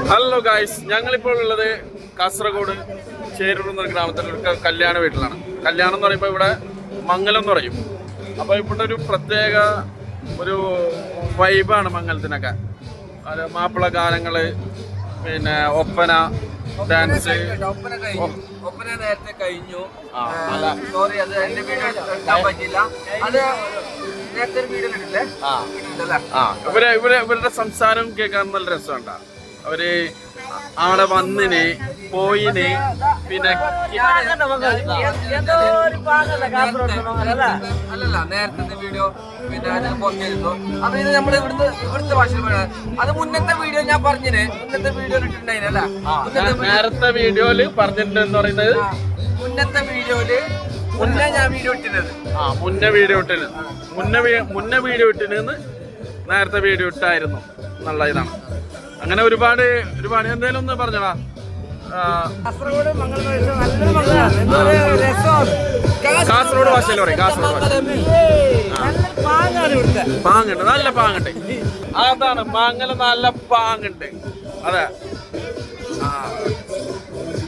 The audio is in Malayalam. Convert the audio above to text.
ഹലോ ഗായ്സ്, ഞങ്ങളിപ്പോൾ ഉള്ളത് കാസർഗോഡ് ചേരൂർ എന്നൊരു ഗ്രാമത്തിൽ ഒരു കല്യാണ വീട്ടിലാണ്. കല്യാണം എന്ന് പറയുമ്പോൾ ഇവിടെ മംഗലം എന്ന് പറയും. അപ്പോൾ ഇവിടെ ഒരു പ്രത്യേക ഒരു വൈബാണ് മംഗലത്തിനൊക്കെ. അത് മാപ്പിള ഗാനങ്ങൾ, പിന്നെ ഒപ്പന, ഡാൻസ്. ഒപ്പന നേരത്തെ കഴിഞ്ഞു. സോറി, അത് എന്റെ വീഡിയോ എടുക്കാൻ പറ്റില്ല. അത് നേരത്തെ ഒരു വീഡിയോ ഇട്ടില്ലേ? ഇവരുടെ സംസാരം കേൾക്കാൻ നല്ല രസമുണ്ടാ. അവര് ആടെ വന്നിന് പോയിന്, പിന്നെ അല്ലല്ല നേരത്തെ വീഡിയോ പിന്നെ പോസ്റ്റ് ചെയ്തിരുന്നു. അപ്പൊ ഇത് നമ്മൾ ഇവിടുത്തെ ഭാഷയിൽ അത് മുന്നത്തെ വീഡിയോ ഞാൻ പറഞ്ഞിന്, മുന്നത്തെ വീഡിയോ ഇട്ടിട്ടുണ്ടായില്ല. നേരത്തെ വീഡിയോയില് പറഞ്ഞിട്ടുണ്ട് എന്ന് പറയുന്നത് മുന്നത്തെ വീഡിയോയില് മുന്നേ ഞാൻ വീഡിയോ ഇട്ടിരുന്നത്. മുന്നേ വീഡിയോ ഇട്ടിരുന്ന് നേരത്തെ വീഡിയോ ഇട്ടായിരുന്നു എന്നുള്ള ഇതാണ്. അങ്ങനെ ഒരുപാട് എന്തേലും ഒന്ന് പറഞ്ഞടാ. കാസർഗോഡ് ഭാഷയിൽ പറയും. പാങ്ങുണ്ട്, നല്ല പാങ്ങുണ്ട്. അതാണ് മംഗലം, നല്ല പാങ്ങുണ്ട്. അതെ.